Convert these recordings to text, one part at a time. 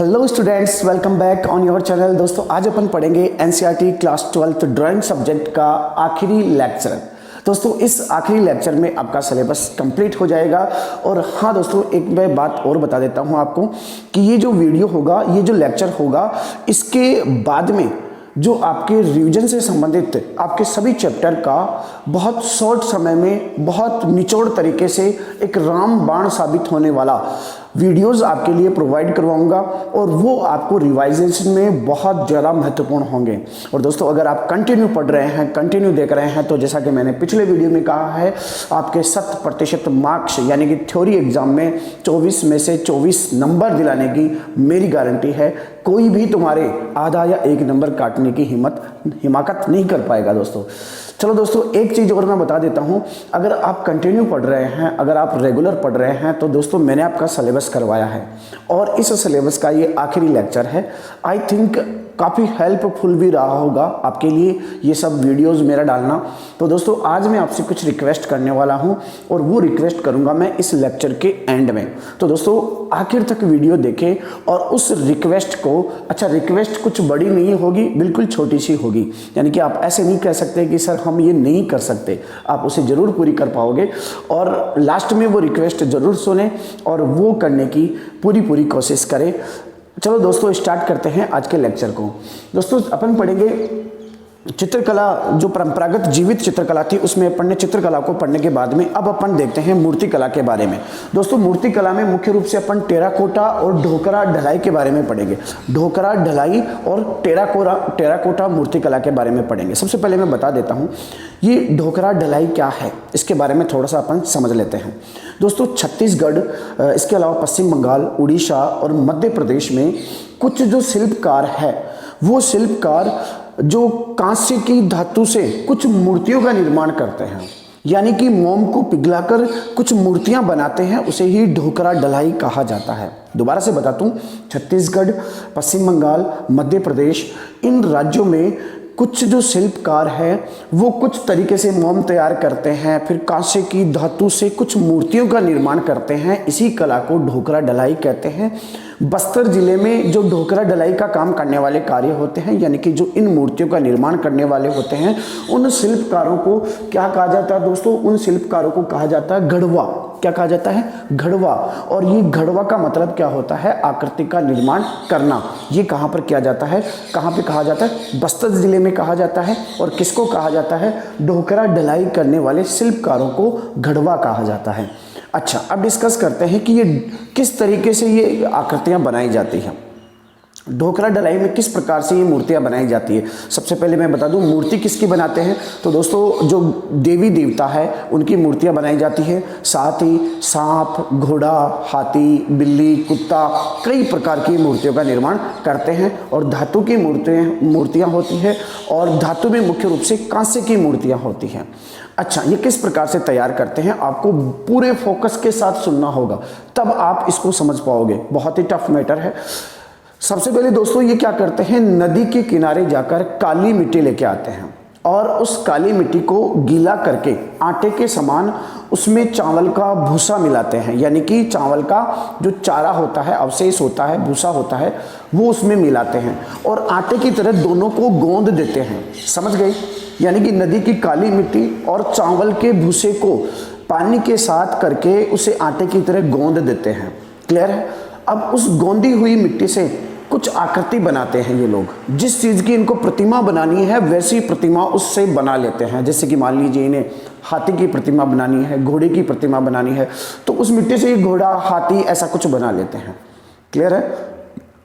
Hello students, welcome back on your channel. दोस्तों आज अपन पढ़ेंगे NCERT class 12th drawing subject का आखिरी लेक्चर। दोस्तों इस आखिरी लेक्चर में आपका सिलेबस कंप्लीट हो जाएगा। और हाँ दोस्तों, एक मैं बात और बता देता हूँ आपको कि ये जो वीडियो होगा, ये जो लेक्चर होगा, इसके बाद में जो आपके रिवीजन से संबंधित आपके सभी चैप्टर का बहुत शॉर्ट समय में बहुत निचोड़ तरीके से एक रामबाण साबित होने वाला वीडियोस आपके लिए प्रोवाइड करवाऊंगा और वो आपको रिवाइजेशन में बहुत ज़्यादा महत्वपूर्ण होंगे। और दोस्तों अगर आप कंटिन्यू पढ़ रहे हैं, कंटिन्यू देख रहे हैं, तो जैसा कि मैंने पिछले वीडियो में कहा है, आपके 100% मार्क्स यानी कि थ्योरी एग्जाम में 24 में से 24 नंबर दिलाने की मेरी गारंटी है। कोई भी तुम्हारे आधा या एक नंबर काटने की हिमाकत नहीं कर पाएगा दोस्तों। चलो दोस्तों, एक चीज़ और मैं बता देता हूं, अगर आप कंटिन्यू पढ़ रहे हैं, अगर आप रेगुलर पढ़ रहे हैं, तो दोस्तों मैंने आपका सिलेबस करवाया है और इस सिलेबस का ये आखिरी लेक्चर है। आई थिंक काफ़ी हेल्पफुल भी रहा होगा आपके लिए ये सब वीडियोस मेरा डालना। तो दोस्तों आज मैं आपसे कुछ रिक्वेस्ट करने वाला हूं और वो रिक्वेस्ट करूंगा मैं इस लेक्चर के एंड में। तो दोस्तों आखिर तक वीडियो देखें और उस रिक्वेस्ट को, अच्छा रिक्वेस्ट कुछ बड़ी नहीं होगी, बिल्कुल छोटी सी होगी, यानी कि आप ऐसे नहीं कह सकते कि सर हम ये नहीं कर सकते, आप उसे ज़रूर पूरी कर पाओगे। और लास्ट में वो रिक्वेस्ट ज़रूर सुने और वो करने की पूरी कोशिश करें। चलो दोस्तों स्टार्ट करते हैं आज के लेक्चर को। दोस्तों अपन पढ़ेंगे चित्रकला, जो परंपरागत जीवित चित्रकला थी उसमें अपन ने चित्रकला को पढ़ने के बाद में अब अपन देखते हैं मूर्तिकला के बारे में। दोस्तों मूर्तिकला में मुख्य रूप से अपन टेराकोटा और ढोकरा ढलाई के बारे में पढ़ेंगे। ढोकरा ढलाई और टेराकोटा मूर्तिकला के बारे में पढ़ेंगे। सबसे पहले मैं बता देता हूँ ये ढोकरा ढलाई क्या है, इसके बारे में थोड़ा सा अपन समझ लेते हैं। दोस्तों छत्तीसगढ़, इसके अलावा पश्चिम बंगाल, उड़ीसा और मध्य प्रदेश में कुछ जो शिल्पकार है, वो शिल्पकार जो कांस्य की धातु से कुछ मूर्तियों का निर्माण करते हैं, यानी कि मोम को पिघलाकर कुछ मूर्तियां बनाते हैं, उसे ही ढोकरा ढलाई कहा जाता है। दोबारा से बता दूं, छत्तीसगढ़, पश्चिम बंगाल, मध्य प्रदेश, इन राज्यों में कुछ जो शिल्पकार है वो कुछ तरीके से मोम तैयार करते हैं, फिर कांसे की धातु से कुछ मूर्तियों का निर्माण करते हैं। इसी कला को ढोकरा ढलाई कहते हैं। बस्तर जिले में जो ढोकरा ढलाई का काम करने वाले कार्य होते हैं, यानी कि जो इन मूर्तियों का निर्माण करने वाले होते हैं, उन शिल्पकारों को क्या कहा जाता है दोस्तों? उन शिल्पकारों को कहा जाता है गढ़वा। क्या कहा जाता है? गढ़वा। और ये गढ़वा का मतलब क्या होता है? आकृति का निर्माण करना। ये कहाँ पर किया जाता है? कहाँ पे कहा जाता है? बस्तर जिले में कहा जाता है। और किसको कहा जाता है? ढोकरा ढलाई करने वाले शिल्पकारों को गढ़वा कहा जाता है। अच्छा, अब डिस्कस करते हैं कि ये किस तरीके से ये आकृतियाँ बनाई जाती हैं। ढोकरा ढलाई में किस प्रकार से ये मूर्तियां बनाई जाती है। सबसे पहले मैं बता दूं मूर्ति किसकी बनाते हैं, तो दोस्तों जो देवी देवता है उनकी मूर्तियां बनाई जाती है। साथ ही सांप, घोड़ा, हाथी, बिल्ली, कुत्ता, कई प्रकार की मूर्तियों का निर्माण करते हैं। और धातु की मूर्तियां होती है और धातु में मुख्य रूप से कांस्य की मूर्तियां होती हैं। अच्छा, ये किस प्रकार से तैयार करते हैं आपको पूरे फोकस के साथ सुनना होगा, तब आप इसको समझ पाओगे। बहुत ही टफ मैटर है। सबसे पहले दोस्तों ये क्या करते हैं, नदी के किनारे जाकर काली मिट्टी लेके आते हैं और उस काली मिट्टी को गीला करके आटे के समान उसमें चावल का भूसा मिलाते हैं, यानी कि चावल का जो चारा होता है, अवशेष होता है, भूसा होता है, वो उसमें मिलाते हैं और आटे की तरह दोनों को गोंद देते हैं। समझ गए? यानी कि नदी की काली मिट्टी और चावल के भूसे को पानी के साथ करके उसे आटे की तरह गोंद देते हैं। क्लियर है? अब उस गोंदी हुई मिट्टी से कुछ आकृति बनाते हैं ये लोग। जिस चीज़ की इनको प्रतिमा बनानी है वैसी प्रतिमा उससे बना लेते हैं। जैसे कि मान लीजिए इन्हें हाथी की प्रतिमा बनानी है, घोड़े की प्रतिमा बनानी है, तो उस मिट्टी से ये घोड़ा, हाथी ऐसा कुछ बना लेते हैं। क्लियर है?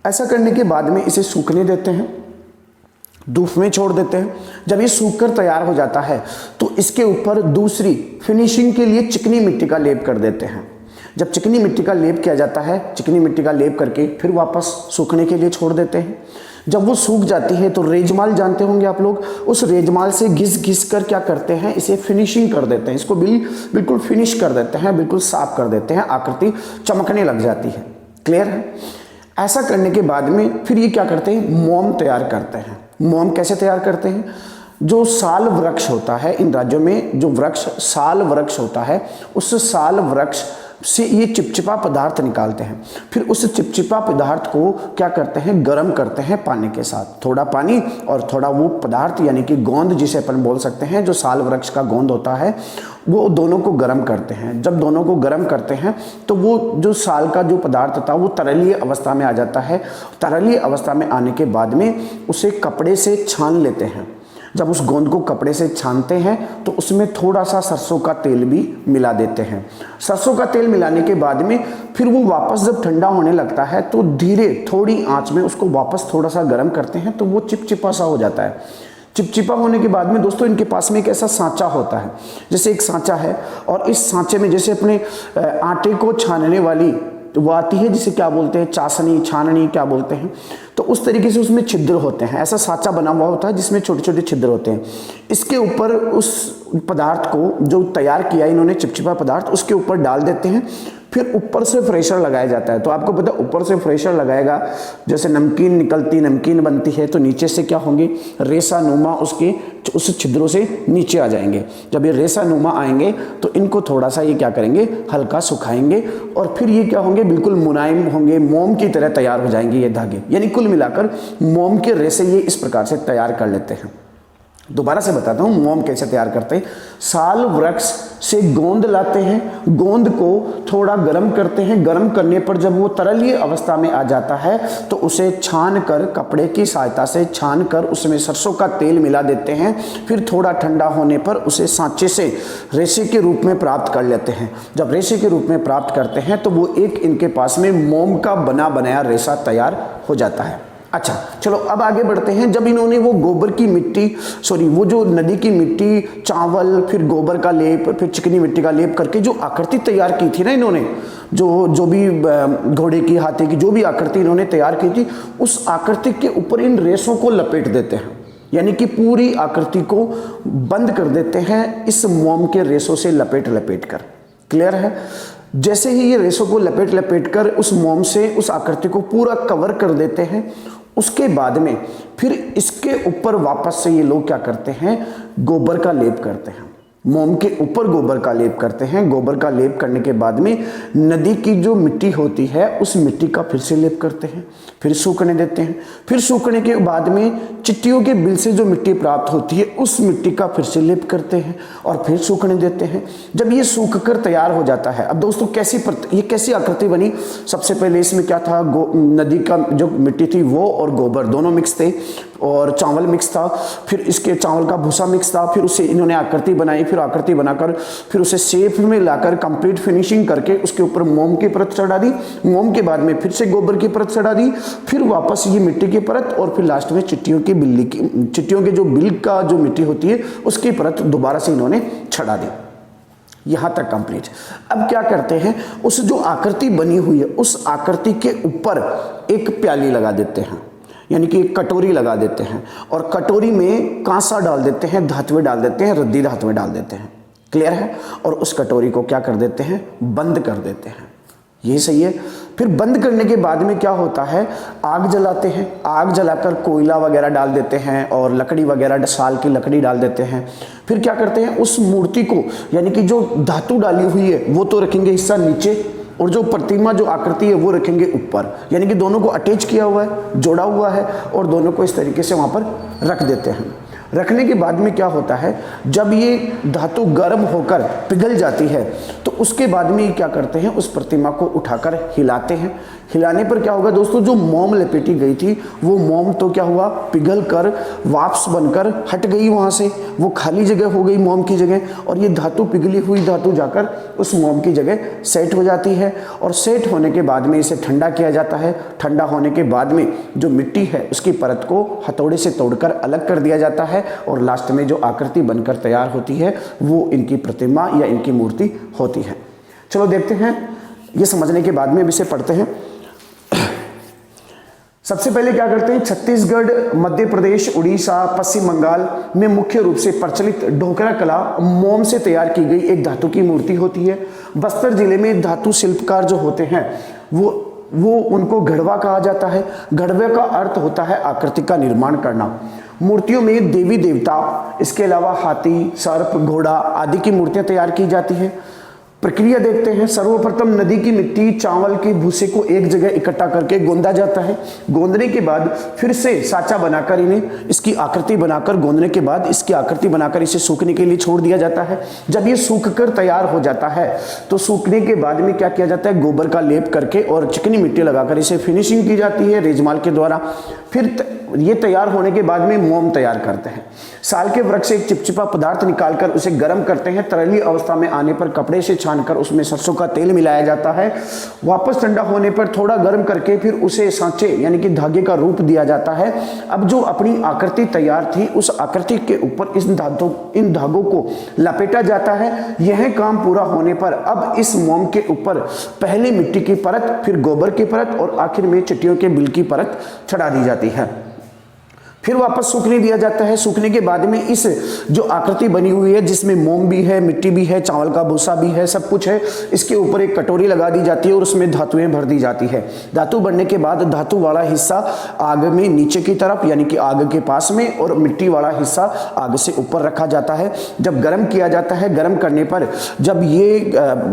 ऐसा करने के बाद में इसे सूखने देते हैं, धूप में छोड़ देते हैं। जब ये सूखकर तैयार हो जाता है तो इसके ऊपर दूसरी फिनिशिंग के लिए चिकनी मिट्टी का लेप कर देते हैं। जब चिकनी मिट्टी का लेप किया जाता है, चिकनी मिट्टी का लेप करके फिर वापस सूखने के लिए छोड़ देते हैं। जब वो सूख जाती है तो रेजमाल जानते होंगे आप लोग, उस रेजमाल से घिस कर क्या करते हैं, इसे फिनिशिंग कर देते हैं। इसको बिल्कुल फिनिश कर देते हैं, बिल्कुल साफ कर देते हैं, आकृति चमकने लग जाती है। क्लियर है? ऐसा करने के बाद में फिर ये क्या करते हैं, मोम तैयार करते हैं। मोम कैसे तैयार करते हैं? जो साल वृक्ष होता है इन राज्यों में, जो वृक्ष साल वृक्ष होता है, उस साल वृक्ष से ये चिपचिपा पदार्थ निकालते हैं। फिर उस चिपचिपा पदार्थ को क्या करते हैं, गर्म करते हैं पानी के साथ। थोड़ा पानी और थोड़ा वो पदार्थ यानी कि गोंद जिसे अपन बोल सकते हैं, जो साल वृक्ष का गोंद होता है, वो दोनों को गर्म करते हैं। जब दोनों को गर्म करते हैं तो वो जो साल का जो पदार्थ था वो तरलीय अवस्था में आ जाता है। तरलीय अवस्था में आने के बाद में उसे कपड़े से छान लेते हैं। जब उस गोंद को कपड़े से छानते हैं तो उसमें थोड़ा सा सरसों का तेल भी मिला देते हैं। सरसों का तेल मिलाने के बाद में फिर वो वापस जब ठंडा होने लगता है तो धीरे थोड़ी आंच में उसको वापस थोड़ा सा गर्म करते हैं तो वो चिपचिपा सा हो जाता है। चिपचिपा होने के बाद में दोस्तों इनके पास में एक ऐसा सांचा होता है, जैसे एक सांचा है और इस सांचे में जैसे अपने आटे को छानने वाली वो आती है, जिसे क्या बोलते हैं, चाशनी, छाननी क्या बोलते हैं, तो उस तरीके से उसमें छिद्र होते हैं। ऐसा सांचा बना हुआ होता है जिसमें छोटे छोटे छिद्र होते हैं। इसके ऊपर उस पदार्थ को जो तैयार किया इन्होंने, चिपचिपा पदार्थ, उसके ऊपर डाल देते हैं। फिर ऊपर से फ्रेशर लगाया जाता है। तो आपको पता है ऊपर से फ्रेशर लगाएगा, जैसे नमकीन निकलती, नमकीन बनती है तो नीचे से क्या होंगे, रेसा नुमा उसके उस छिद्रों से नीचे आ जाएंगे। जब ये रेसा नुमा आएंगे तो इनको थोड़ा सा ये क्या करेंगे, हल्का सुखाएंगे और फिर ये क्या होंगे, बिल्कुल मुलायम होंगे, मोम की तरह तैयार हो जाएंगे ये धागे। यानी कुल मिलाकर मोम के रेसे ये इस प्रकार से तैयार कर लेते हैं। दोबारा से बताता हूँ मोम कैसे तैयार करते हैं। साल वृक्ष से गोंद लाते हैं, गोंद को थोड़ा गर्म करते हैं। गर्म करने पर जब वो तरलीय अवस्था में आ जाता है तो उसे छान कर, कपड़े की सहायता से छान कर उसमें सरसों का तेल मिला देते हैं। फिर थोड़ा ठंडा होने पर उसे सांचे से रेशे के रूप में प्राप्त कर लेते हैं। जब रेशे के रूप में प्राप्त करते हैं तो वो एक इनके पास में मोम का बना बनाया रेशा तैयार हो जाता है। अच्छा चलो अब आगे बढ़ते हैं। जब इन्होंने वो गोबर की मिट्टी, वो जो नदी की मिट्टी, चावल, फिर गोबर का लेप, फिर चिकनी मिट्टी का लेप करके जो आकृति तैयार की थी ना इन्होंने, जो भी घोड़े की, हाथी की जो भी आकृति इन्होंने तैयार की थी, उस आकृति के ऊपर इन रेशों को लपेट देते हैं। यानी कि पूरी आकृति को बंद कर देते हैं इस मोम के रेशों से लपेट कर। क्लियर है? जैसे ही ये रेशों को लपेट कर उस मोम से उस आकृति को पूरा कवर कर देते हैं, उसके बाद में फिर इसके ऊपर वापस से ये लोग क्या करते हैं, गोबर का लेप करते हैं। मोम के ऊपर गोबर का लेप करते हैं। गोबर का लेप करने के बाद में नदी की जो मिट्टी होती है उस मिट्टी का फिर से लेप करते हैं, फिर सूखने देते हैं। फिर सूखने के बाद में चिट्टियों के बिल से जो मिट्टी प्राप्त होती है उस मिट्टी का फिर से लेप करते हैं और फिर सूखने देते हैं। जब ये सूख कर तैयार हो जाता है, अब दोस्तों ये कैसी आकृति बनी, सबसे पहले इसमें क्या था, नदी का जो मिट्टी थी वो और गोबर दोनों मिक्स थे और चावल मिक्स था। फिर इसके चावल का भूसा मिक्स था। फिर उससे इन्होंने आकृति बनाई, फिर आकृति बनाकर फिर उसे शेप में लाकर कंप्लीट फिनिशिंग करके उसके ऊपर मोम की परत चढ़ा दी। मोम के बाद में फिर से गोबर की परत चढ़ा दी, फिर वापस ये मिट्टी की परत और फिर लास्ट में चिट्टियों के जो बिल का जो मिट्टी होती है उसकी परत दोबारा से इन्होंने चढ़ा दी। यहां तक कंप्लीट। अब क्या करते हैं, उस जो आकृति बनी हुई है उस आकृति के ऊपर एक प्याली लगा देते हैं, यानी कि एक कटोरी लगा देते हैं और कटोरी में कांसा डाल देते हैं, धातुएं डाल देते हैं, रद्दी धातुएं डाल देते हैं। क्लियर है? और उस कटोरी को क्या कर देते हैं, बंद कर देते हैं। ये सही है। फिर बंद करने के बाद में क्या होता है, आग जलाते हैं। आग जलाकर कोयला वगैरह डाल देते हैं और लकड़ी वगैरह, साल की लकड़ी डाल देते हैं। फिर क्या करते हैं, उस मूर्ति को, यानी कि जो धातु डाली हुई है वो तो रखेंगे हिस्सा नीचे और जो प्रतिमा, जो आकृति है वो रखेंगे ऊपर। यानी कि दोनों को अटैच किया हुआ है, जोड़ा हुआ है और दोनों को इस तरीके से वहां पर रख देते हैं। रखने के बाद में क्या होता है, जब ये धातु गर्म होकर पिघल जाती है तो उसके बाद में ये क्या करते हैं, उस प्रतिमा को उठाकर हिलाते हैं। हिलाने पर क्या होगा दोस्तों, जो मोम लपेटी गई थी वो मोम तो क्या हुआ, पिघल कर वाष्प बनकर हट गई, वहां से वो खाली जगह हो गई मोम की जगह, और ये धातु, पिघली हुई धातु जाकर उस मोम की जगह सेट हो जाती है। और सेट होने के बाद में इसे ठंडा किया जाता है। ठंडा होने के बाद में जो मिट्टी है उसकी परत को हथौड़े से तोड़कर अलग कर दिया जाता है और लास्ट में जो आकृति बनकर तैयार होती है वो इनकी प्रतिमा या इनकी मूर्ति होती है। चलो देखते हैं, ये समझने के बाद में अब इसे पढ़ते हैं। सबसे पहले क्या करते हैं, छत्तीसगढ़, मध्य प्रदेश, उड़ीसा, पश्चिम बंगाल में मुख्य रूप से प्रचलित ढोकरा कला मोम से तैयार की गई एक धातु की मूर्ति होती है। बस्तर जिले में धातु शिल्पकार जो होते हैं वो उनको घड़वा कहा जाता है। घड़वे का अर्थ होता है आकृति का निर्माण करना। मूर्तियों में देवी देवता, इसके अलावा हाथी, सर्प, घोड़ा आदि की मूर्तियां तैयार की जाती हैं। प्रक्रिया देखते हैं। सर्वप्रथम नदी की मिट्टी चावल के भूसे को एक जगह इकट्ठा करके गोंदा जाता है। गोंदने के बाद फिर से साचा बनाकर इन्हें इसकी आकृति बनाकर गोंदने के बाद इसकी आकृति बनाकर इसे सूखने के लिए छोड़ दिया जाता है। जब ये सूख कर तैयार हो जाता है तो सूखने के बाद में क्या किया जाता है, गोबर का लेप करके और चिकनी मिट्टी लगाकर इसे फिनिशिंग की जाती है रेजमाल के द्वारा। फिर ये तैयार होने के बाद में मोम तैयार करते हैं। साल के वृक्ष से एक चिपचिपा पदार्थ निकालकर उसे गर्म करते हैं। तरली अवस्था में आने पर कपड़े से छानकर उसमें सरसों का तेल मिलाया जाता है। वापस ठंडा होने पर थोड़ा गर्म करके फिर उसे सांचे यानी कि धागे का रूप दिया जाता है। अब जो अपनी आकृति तैयार थी उस आकृति के ऊपर इन धागों को लपेटा जाता है। यह काम पूरा होने पर अब इस मोम के ऊपर पहले मिट्टी की परत, फिर गोबर की परत और आखिर में चटियों के बिल की परत चढ़ा दी जाती है। फिर वापस सूखने दिया जाता है। सूखने के बाद में इस जो आकृति बनी हुई है जिसमें मोम भी है, मिट्टी भी है, चावल का भूसा भी है, सब कुछ है, इसके ऊपर एक कटोरी लगा दी जाती है और उसमें धातुएं भर दी जाती है। धातु भरने के बाद धातु वाला हिस्सा आग में नीचे की तरफ यानी कि आग के पास में और मिट्टी वाला हिस्सा आग से ऊपर रखा जाता है। जब गर्म किया जाता है, गर्म करने पर जब ये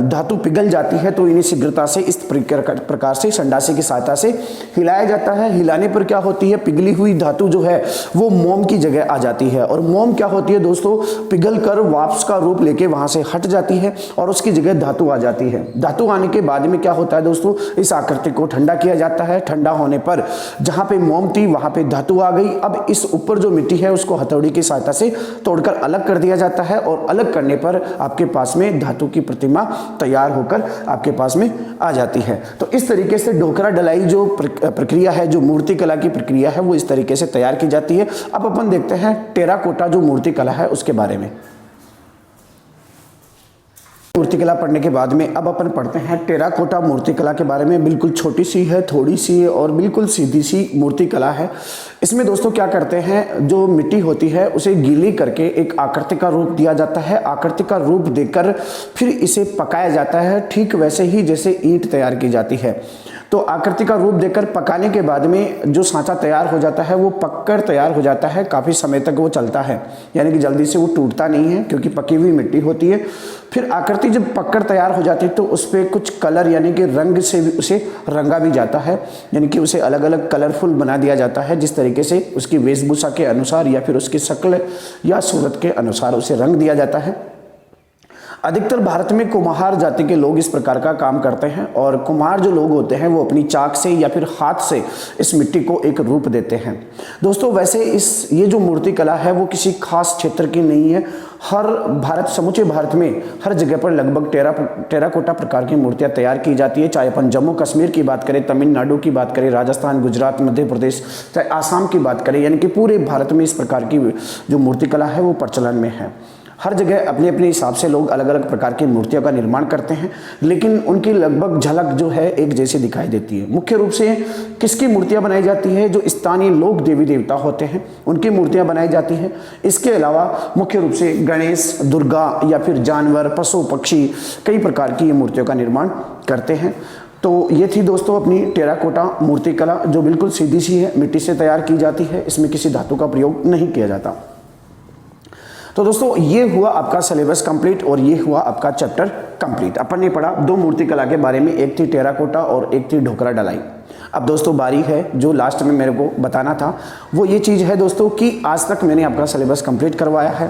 धातु पिघल जाती है तो इन्हें शीघ्रता से इस प्रकार से संडासे की सहायता से हिलाया जाता है। हिलाने पर क्या होती है, पिघली हुई धातु जो है वो मोम की जगह आ जाती है और मोम क्या होती है दोस्तों, पिघल कर वाष्प का रूप लेके वहां से हट जाती है और उसकी जगह धातु आ जाती है। धातु आने के बाद में क्या होता है दोस्तों, इस आकृति को ठंडा किया जाता है। ठंडा होने पर जहां पे मोम थी वहां पे धातु आ गई। अब इस ऊपर जो मिट्टी है उसको हथौड़ी की सहायता से तोड़कर अलग कर दिया जाता है और अलग करने पर आपके पास में धातु की प्रतिमा तैयार होकर आपके पास में आ जाती है। तो इस तरीके से ढोकरा डलाई जो प्रक्रिया है, जो मूर्ति कला की प्रक्रिया है, वो इस तरीके से तैयार की जाती है। अब अपन देखते हैं टेराकोटा जो मूर्ति कला है उसके बारे में। मूर्तिकला पढ़ने के बाद में अब अपन पढ़ते हैं टेराकोटा मूर्तिकला के बारे में। बिल्कुल छोटी सी है, थोड़ी सी है और बिल्कुल सीधी सी मूर्तिकला है। इसमें दोस्तों क्या करते हैं, जो मिट्टी होती है उसे गीली करके एक आकृति का रूप दिया जाता है। आकृति का रूप देकर फिर इसे पकाया जाता है, ठीक वैसे ही जैसे ईंट तैयार की जाती है। तो आकृति का रूप देकर पकाने के बाद में जो सांचा तैयार हो जाता है वो पककर तैयार हो जाता है। काफ़ी समय तक वो चलता है, यानी कि जल्दी से वो टूटता नहीं है क्योंकि पकी हुई मिट्टी होती है। फिर आकृति जब पककर तैयार हो जाती है तो उस पर कुछ कलर यानी कि रंग से भी उसे रंगा भी जाता है, यानी कि उसे अलग अलग कलरफुल बना दिया जाता है। जिस तरीके से उसकी वेशभूषा के अनुसार या फिर उसकी शक्ल या सूरत के अनुसार उसे रंग दिया जाता है। अधिकतर भारत में कुम्हार जाति के लोग इस प्रकार का काम करते हैं और कुम्हार जो लोग होते हैं वो अपनी चाक से या फिर हाथ से इस मिट्टी को एक रूप देते हैं। दोस्तों वैसे ये जो मूर्ति कला है वो किसी खास क्षेत्र की नहीं है। समूचे भारत में हर जगह पर लगभग टेराकोटा प्रकार की मूर्तियां तैयार की जाती है। चाहे अपन जम्मू कश्मीर की बात करें, तमिलनाडु की बात करें, राजस्थान, गुजरात, मध्य प्रदेश, चाहे आसाम की बात करें, यानी कि पूरे भारत में इस प्रकार की जो मूर्ति कला है वो प्रचलन में है। हर जगह अपने अपने हिसाब से लोग अलग अलग प्रकार की मूर्तियों का निर्माण करते हैं, लेकिन उनकी लगभग झलक जो है एक जैसी दिखाई देती है। मुख्य रूप से किसकी मूर्तियां बनाई जाती है, जो स्थानीय लोक देवी देवता होते हैं उनकी मूर्तियां बनाई जाती हैं। इसके अलावा मुख्य रूप से गणेश, दुर्गा या फिर जानवर, पशु, पक्षी, कई प्रकार की ये मूर्तियों का निर्माण करते हैं। तो ये थी दोस्तों अपनी टेराकोटा मूर्ति कला, जो बिल्कुल सीधी सी है, मिट्टी से तैयार की जाती है, इसमें किसी धातु का प्रयोग नहीं किया जाता। तो दोस्तों ये हुआ आपका सिलेबस कंप्लीट और ये हुआ आपका चैप्टर कंप्लीट। अपन ने पढ़ा दो मूर्ति कला के बारे में, एक थी टेराकोटा और एक थी ढोकरा डलाई। अब दोस्तों बारी है जो लास्ट में मेरे को बताना था, वो ये चीज़ है दोस्तों कि आज तक मैंने आपका सिलेबस कंप्लीट करवाया है।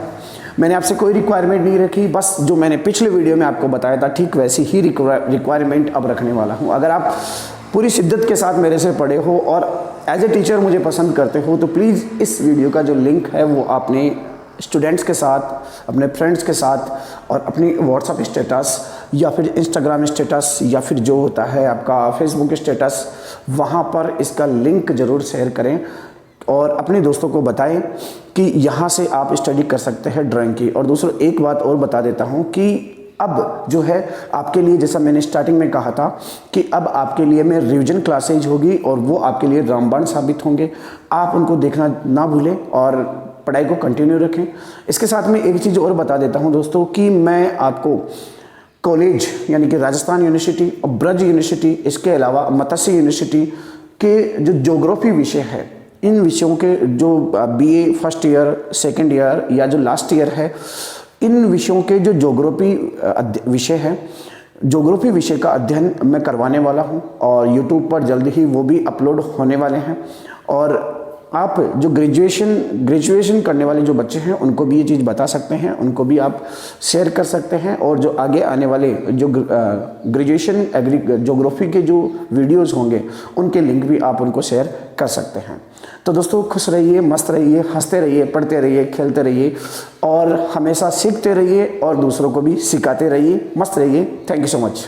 मैंने आपसे कोई रिक्वायरमेंट नहीं रखी, बस जो मैंने पिछले वीडियो में आपको बताया था ठीक वैसी ही रिक्वायरमेंट अब रखने वाला हूँ। अगर आप पूरी शिद्दत के साथ मेरे से पढ़े हो और एज ए टीचर मुझे पसंद करते हो तो प्लीज़ इस वीडियो का जो लिंक है वो आपने स्टूडेंट्स के साथ, अपने फ्रेंड्स के साथ और अपनी व्हाट्सएप स्टेटस या फिर इंस्टाग्राम स्टेटस या फिर जो होता है आपका फेसबुक स्टेटस, वहाँ पर इसका लिंक ज़रूर शेयर करें और अपने दोस्तों को बताएं कि यहाँ से आप स्टडी कर सकते हैं ड्राइंग की। और दूसरा एक बात और बता देता हूँ कि अब जो है आपके लिए, जैसा मैंने स्टार्टिंग में कहा था कि अब आपके लिए मैं रिवीजन क्लासेज होगी और वो आपके लिए रामबाण साबित होंगे। आप उनको देखना ना भूलें और पढ़ाई को कंटिन्यू रखें। इसके साथ में एक चीज़ और बता देता हूं दोस्तों कि मैं आपको कॉलेज यानी कि राजस्थान यूनिवर्सिटी और ब्रज यूनिवर्सिटी, इसके अलावा मत्स्य यूनिवर्सिटी के जो ज्योग्राफी विषय है, इन विषयों के जो BA first year, second year या जो लास्ट ईयर है, इन विषयों के जो ज्योग्राफी विषय है ज्योग्राफी विषय का अध्ययन मैं करवाने वाला हूं और यूट्यूब पर जल्द ही वो भी अपलोड होने वाले हैं। और आप जो ग्रेजुएशन करने वाले जो बच्चे हैं उनको भी ये चीज़ बता सकते हैं, उनको भी आप शेयर कर सकते हैं। और जो आगे आने वाले जो ग्रेजुएशन ज्योग्राफी के जो वीडियोस होंगे उनके लिंक भी आप उनको शेयर कर सकते हैं। तो दोस्तों खुश रहिए, मस्त रहिए, हंसते रहिए, पढ़ते रहिए, खेलते रहिए और हमेशा सीखते रहिए और दूसरों को भी सिखाते रहिए। मस्त रहिए। Thank you so much.